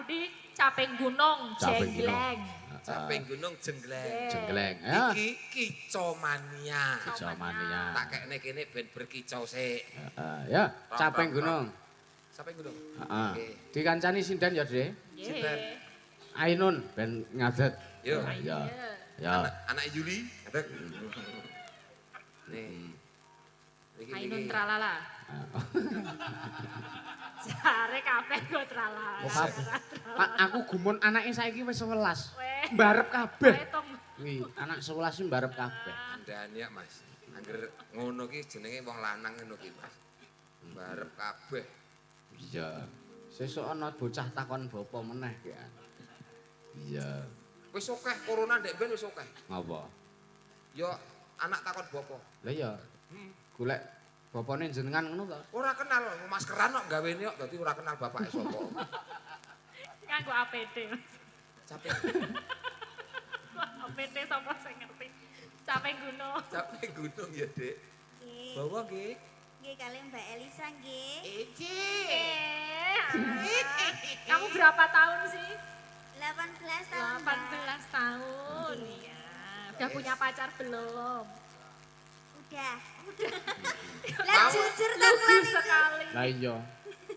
Budi caping gunung jenggleng. Caping gunung jenggleng. Jenggleng. Ya. Iki kicomania. Kicomania. Tak kekne kene ben berkicau sik. Ya, caping gunung. Caping gunung. Heeh. Dikancani sindan ya, Dre. Sindan. Ainun ben ngadet. Yo. Ya. Ya. Anak Yuli, ngadet. Nih. Ainun tralala. Jare kabeh kok tralala. Pak, aku gumun anake saiki wis 11. Mbarep kabeh. Kuwi, anak 11 iki mbarep kabeh. Andane ya, Mas. Angger ngono ki jenenge wong lanang ngono ki, Mas. Mbarep kabeh. Iya. Sesuk ana bocah takon bapa meneh ki. Iya. Wis akeh corona ndek ben wis akeh. Ngapa? Ya anak takon bapa. Lah iya. Golek bapane jenengan ngono ta? Ora kenal, maskeran kok gawene kok dadi ora kenal bapake sapa. Nganggo APD. Capek. APD sapa sing ngerti? Capek gunung. Capek gunung ya, Dik. Nggih. Bawa nggih. Nggih kali Mbak Elisa nggih. Kamu berapa tahun sih? 18 tahun. 18 tahun. Iya. Udah punya pacar belum? Udah. Lah jujur ta Lugu sekali. Lah iya.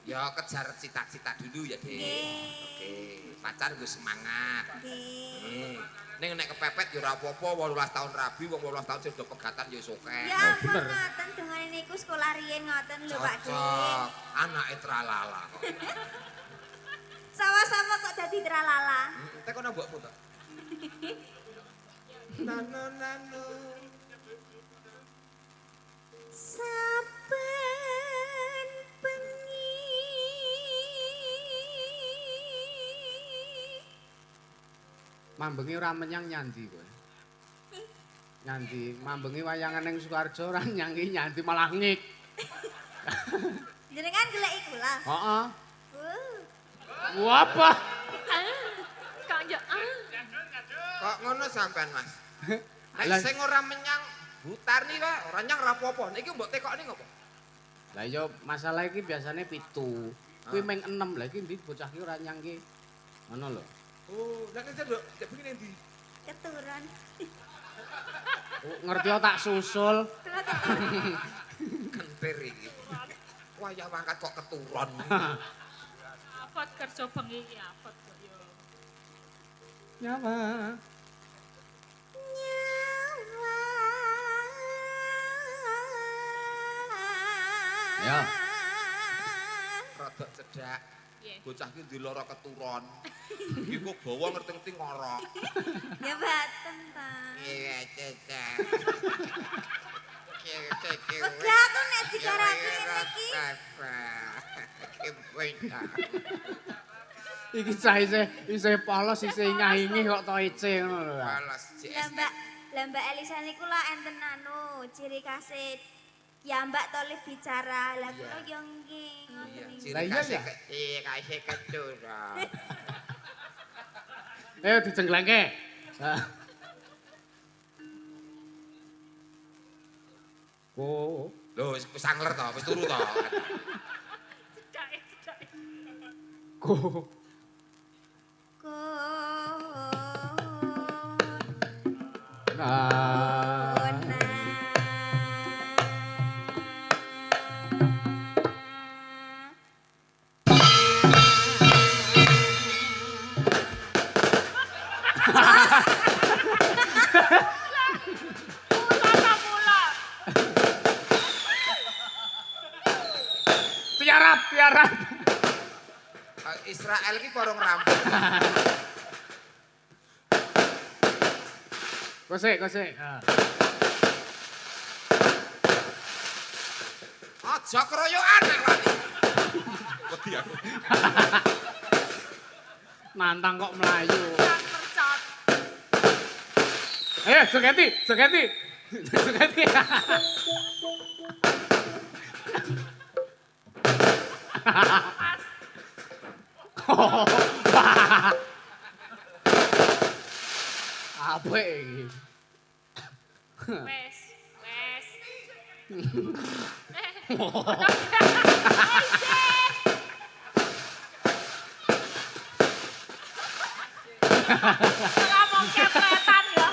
Ya kejar cita-cita dulu ya, Dik. Oke, pacar gue semangat. Nggih. Ning nek kepepet ya ora apa-apa, 18 tahun rabi, wong 18 tahun sing do pegatan ya iso akeh. Ya ampun ngoten dongane niku sekolah riyen ngoten lho Pak Dik. Cocok, anake tralala kok. Sama-sama kok dadi tralala. Teko nang mbokmu to. Nano. Saben bengi Mambengi ora menyang nyandi kowe. Nyandi, mambengi wayangan ning Sukarjo ora nyandi malah ngik. jenengan golek iku lah. Heeh. Wah. Apa? Kok yo Kok ngono sampean, Mas? Lah- Nek sing ora menyang Butarni wae, ora nyang ora apa-apa. Niki mbok tekokne ngopo? Lah iya masalah iki biasane 7. Kuwi meng 6 lah iki ndi bocah ki ora nyang ki. Ngono lho. Oh, lah nek nduk, cek begini ndi? Keturun. Oh, ngerti tak susul. Kentir iki. Wayah mangkat kok keturun. Apot kerja bengi iki apot kok yo. Nyawa. Ya. Rodok cedak. Nggih. Bocah ki ndilara keturun. Iki kok bawa ngerti-ngerti ngorok. Ya baten ta. Iya, cedak. Udah aku nek digaraki ngene iki. Iki cah isih polos isih ingah-ingih kok to ice ngono lho. Balas Lah Mbak Elisa niku lah enten anu ciri khase ya Mbak toleh bicara. Lah kula yo nggih ngoten iki. Lah iya ya. Kasih keturun. Ayo dijenglengke. Oh. Lho, wis sangler to, wis turu to. Cedake. Ko. Nah. Tiarap. Israel ki bareng rampung. Kosek. Aja keroyokan nek lali. Wedi aku. Nantang kok melayu. Percot. Ayo, jogeti. Apa iki? Wes. Ngomong kepretan ya.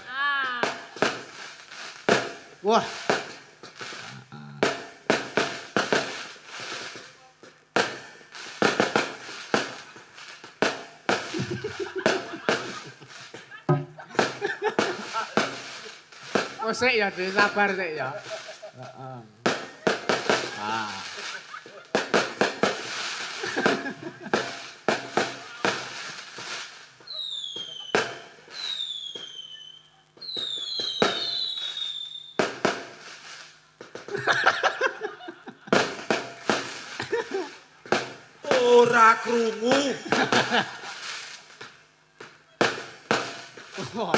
Ah, Wah. Oh sik ya, Dek, sabar sik ya. Heeh. Ah. Ora krungu. Wah.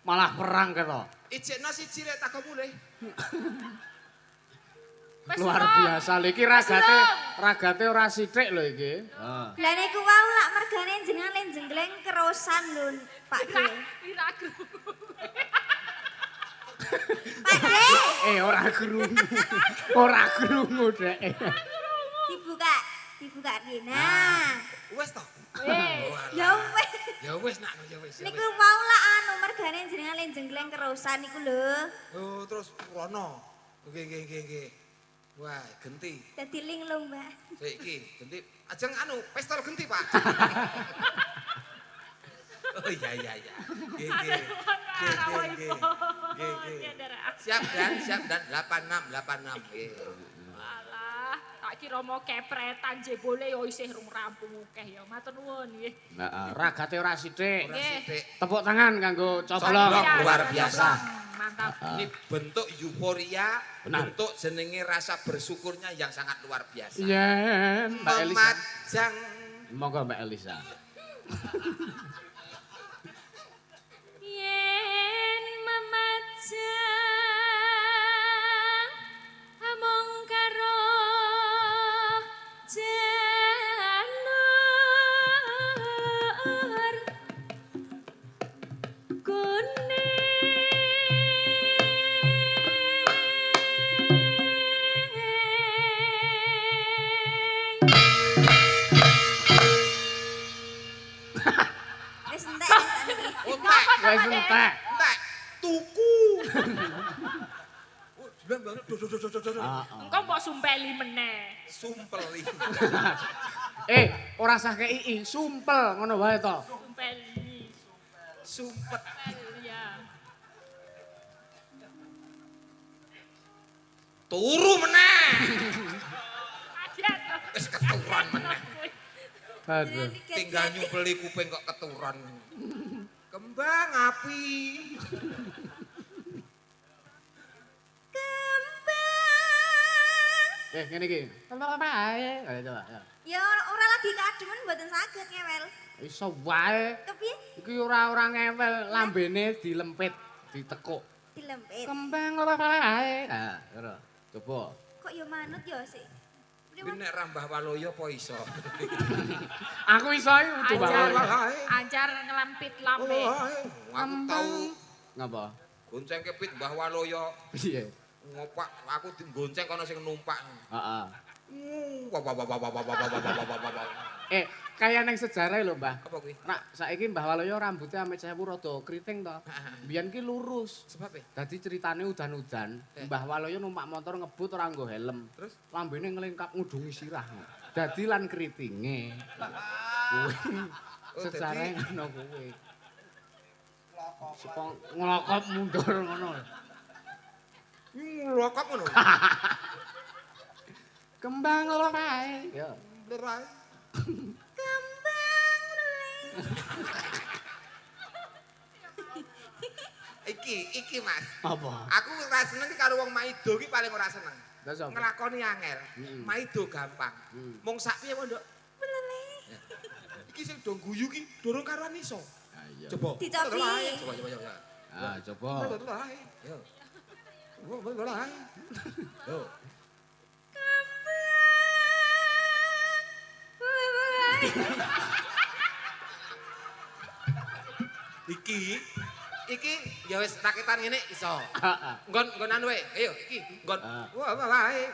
Malah perang kira. Ijekno siji rek takon mulih. wes Luar Rom. biasa lho iki Wes, ragate ora sithik lho iki. Heeh. Lah niku wau lak mergane jenengan len jenggleng kerosan lho, Pak De. Ira krungu. Pak De, Ora krungu. Ora krungu, Dek. dibuka iki. Nah, Wes to. Wes. ya wis. Ya wis nak ya wis. Niku wau lak anu mergane jenengan len jenggleng kerosan niku lho. Oh, terus rono. Nggih. Wah, genti. Dadi ling lho, Mbak. Sik iki, genti. Ajeng anu, pistol genti, Pak. Oh iya. Nggih. Siap dan 86. Nggih. Alah, tak kira mau kepretan jebole yo isih rung rampung akeh ya. Matur nuwun nggih. Heeh, ragate ora sithik. Ora sithik. Tepuk tangan kanggo coblong. Coblong. Luar biasa. Mantap. Ini bentuk euforia, Benar. bentuk jenenge rasa bersyukurnya yang sangat luar biasa. Iya, Mbak Elisa. Memajang Monggo Mbak Elisa. Yen memajang among karo jalur Wis entek iki. entek, Wis entek. entek, tuku. Oh, jelas banget. Heeh. engko mbok sumpeli meneh. Sumpeli. Ora sah kei, sumpel ngono wae to. Sumpeli. Sumpet. Ya. Turu meneh. Kaget. Wis keturunan meneh. Aduh. Tinggal nyumpeli kuping kok keturunan. Kembang api. Ngene iki. Apa wae? Ayo coba. Ya. Ya ora lagi kademen mboten saged ngewel. Iso wae. Kepiye? Iki ora ngewel, lambene dilempit, ditekuk. Dilempit. Kembang apa wae? Ah, ngono. Coba. Kok ya manut ya sik. Iki nek rambah waloyo apa iso? Aku iso iki kudu Anjar, wae. anjar ngelampit lambe. Aku tahu Ngapa? gonceng kepit Mbah Waloyo. Piye? Ngopak aku digonceng kono sing numpak. Heeh. Wah. Kaya neng sejarah lho, Mbah. Apa kuwi? Nak saiki Mbah Waloyo rambutnya ame sewu rada kriting to. Biyen ki lurus. Sebab e? Dadi ceritane udan-udan, Mbah Waloyo numpak motor ngebut ora nggo helm. Terus? Lambene nglengkap ngudungi sirah. Dadi lan kritinge. Oh, Sejarah dadi- ngono kuwi. Supaya ngelokop mundur ngono. Lokok ngono. Kembang lho wae. Ya. Berai. Iki Mas. Apa? Aku ora seneng karo wong maido iki paling ora seneng. Terus apa? Nglakoni angel. Maido gampang. Mung sak piye Nduk? Iki sing do guyu ki durung karuan iso. Ah, iya. Coba. Dicobi. Coba. Ah, coba. Yo. Yo. iki ya wis raketan ngene iso. Heeh. Nggon anu wae. Ayo iki nggon. Wah wae.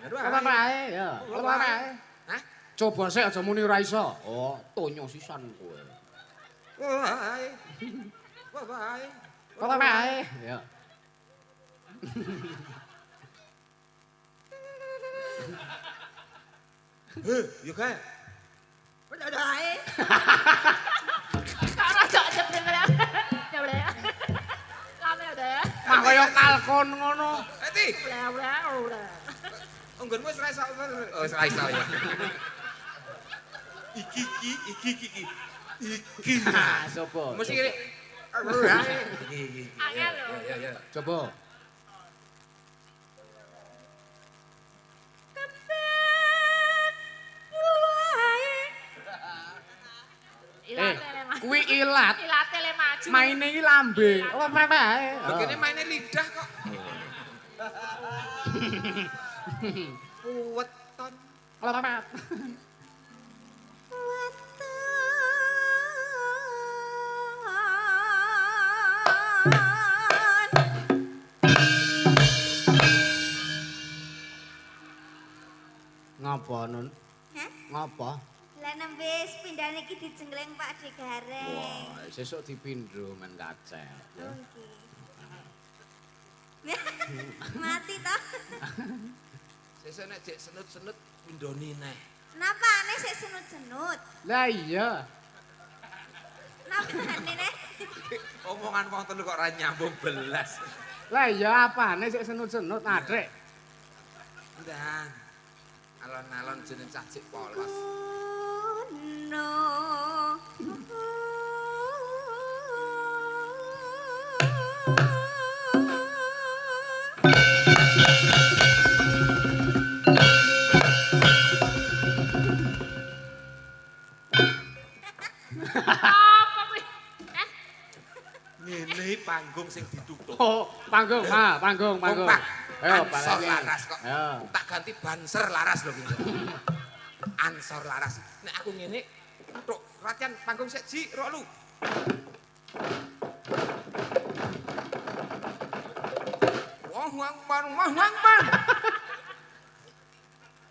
Apa wae ya. Apa wae. Hah? Coba sik aja muni ora iso. Oh, tonyo sisan kowe. Wae. Wae. Apa wae. Ya. Yo kae. Udah ae. Ora cok cepet ya. Coba ya. Lame udah. Mah kaya kalkon ngono. Eti. Udah. Nggonmu wis ra iso. Oh, wis ra iso ya. Iki. Ah, sopo? Mesti ngene. Iki. Angel lho. Ya. Coba. Kuwi ilat. Ilate le maju. Maine iki lambe. Apa wae. Begini mainnya lidah kok. Weton. Apa Ngapa Nun? Hah? Ngapa? Lah nembe pindhane iki dijenggleng Pak De Gareng. Wah, sesuk dipindho men kacel. Oh, nggih. Mati toh. Sesuk nek jek senut-senut pindhoni neh. Napa aneh sik senut-senut? Lah iya. Napa aneh? Omongan wong telu kok ora nyambung belas. Lah iya apane sik senut-senut adrek. Ndang. Alon-alon jeneng cah cik polos. No. Apa kuwi? Ngene panggung sing ditutup. Oh, panggung. Ha, panggung. Kompak. Ayo, Ansor baleni. laras kok. Ayo. Tak ganti banser laras lho gitu. Ansor laras. Nek aku ngene, tok latihan panggung sik ji, rok lu. Wah.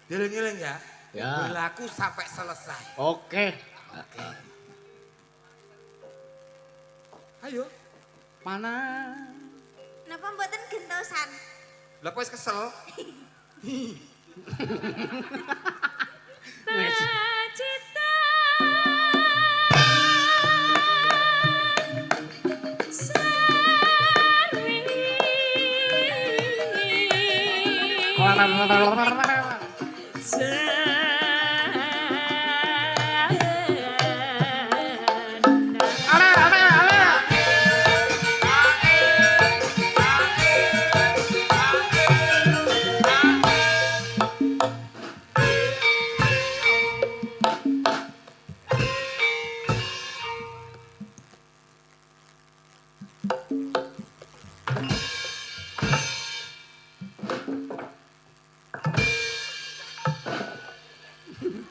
Dieling-eling ya. Ya. Berlaku sampai selesai. Oke. Ayo. Mana? Napa mboten gentosan? Lah kok wis kesel? Wes. Cita.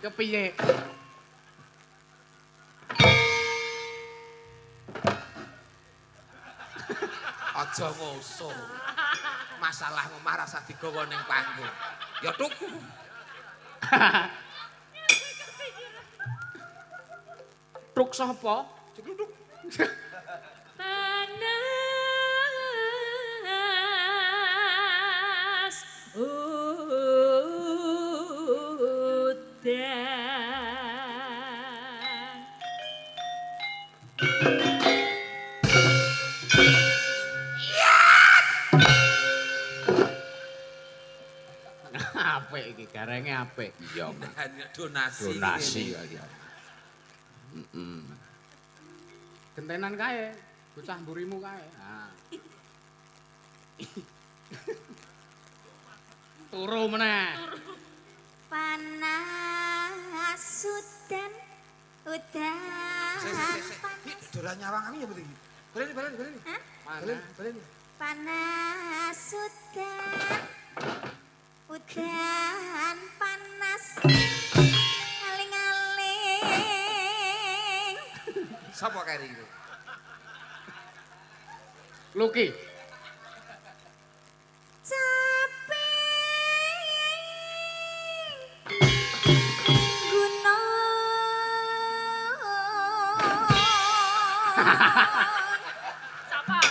Kepiye? Aja ngoso. Masalahmu marah sak digawa ning panggung. Ya tuk. Truk sapa? Cekluduk. Panas udan. Apik iki, garenge apik. Iya. Hanya donasi. Donasi ini. kali. Gentenan kae, bocah mburimu kae. Ha. Turu meneh. Panas udan. Sik. Panas. Dolan nyawang kami ya betul. Baleni. Hah? Baleni. Panas udan. Udan panas. Aling-aling. Sapa kari iku? Luki. Sapa?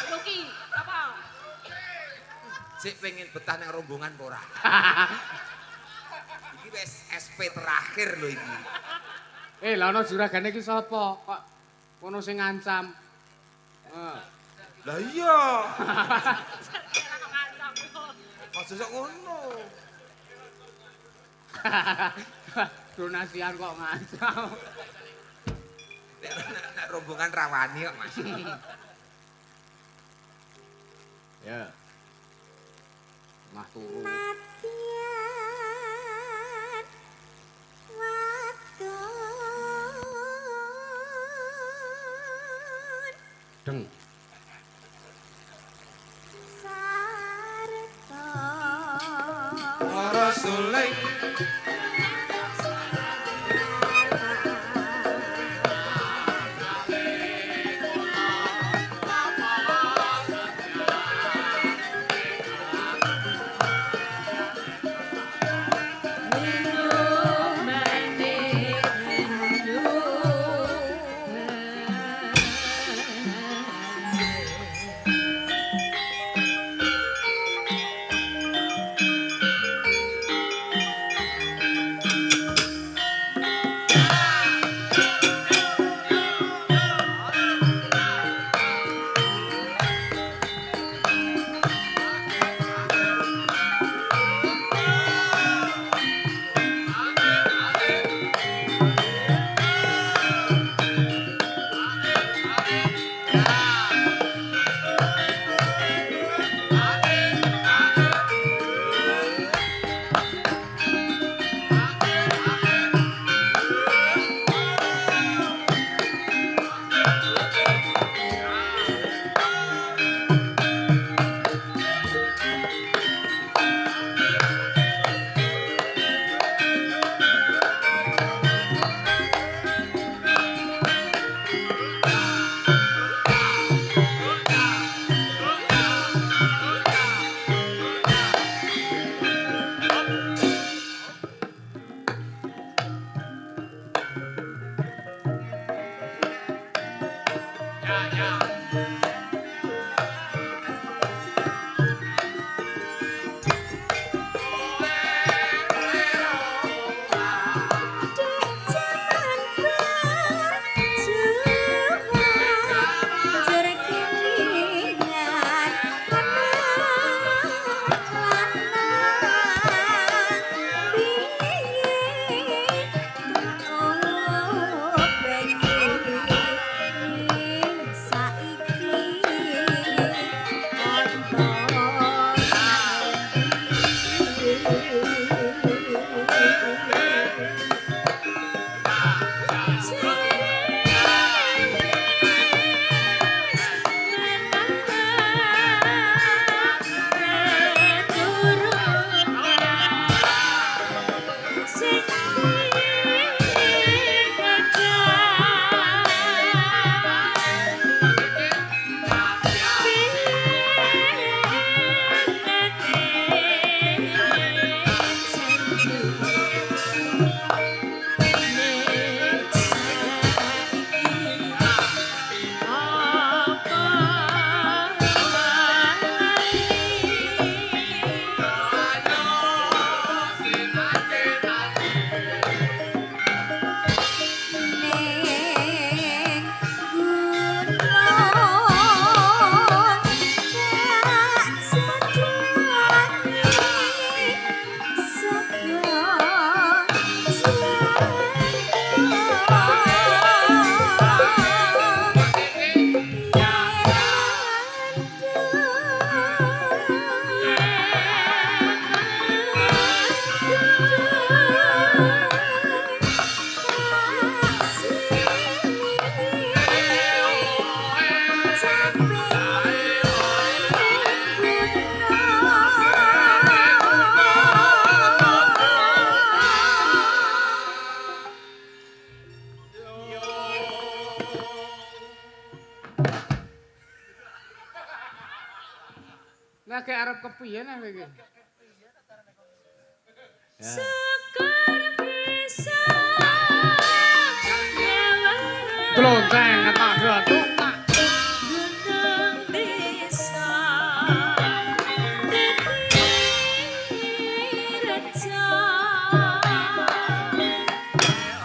Luki, sapa? Sik pengen betah nang rombongan apa ora? Iki wis SP terakhir lho iki. Lah ana juragane iki sapa? Kok kono sing ngancam. Lah iya. Ngancam. Aja sok ngono. Donasian kok ngancam. Nek rombongan rawani kok, Mas. Ya. Mah turu. Matian wadon Deng. sarta Rasulullah Lagi arep kepiye nek kowe iki? Sekar bisa Glonceng ngetak dotuk. gendang desa reca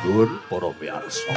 Nuwun para miyarsa.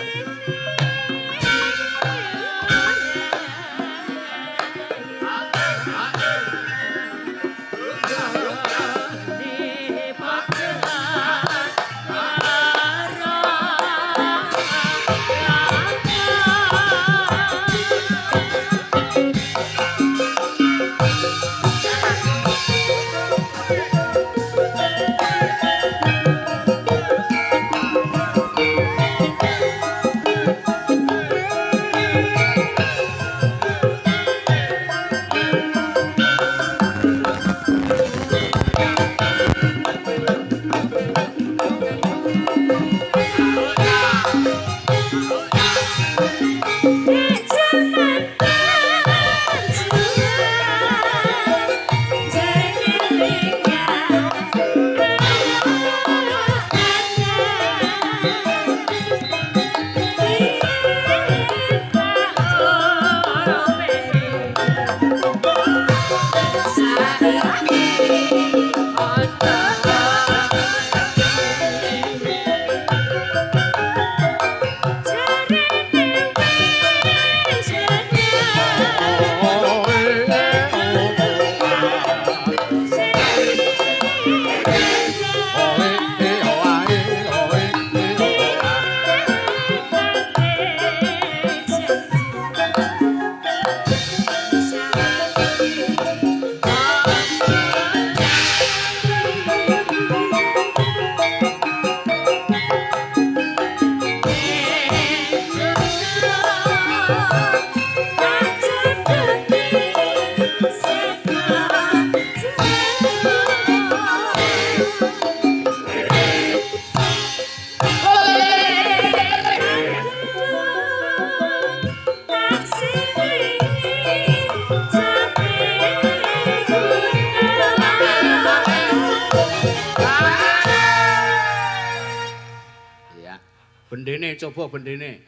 Bendene coba bendene.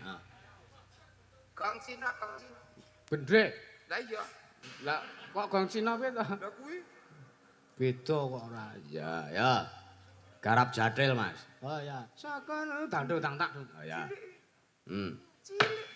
Gong Cina, gong Cina. Bendrek. Lah iya. Lah kok gong Cina piye to? Lah kuwi. Beda kok ora. Ya, ya. Garap jatil, Mas. Oh ya. Sakon dangdut tang tak. Oh ya. Cilik.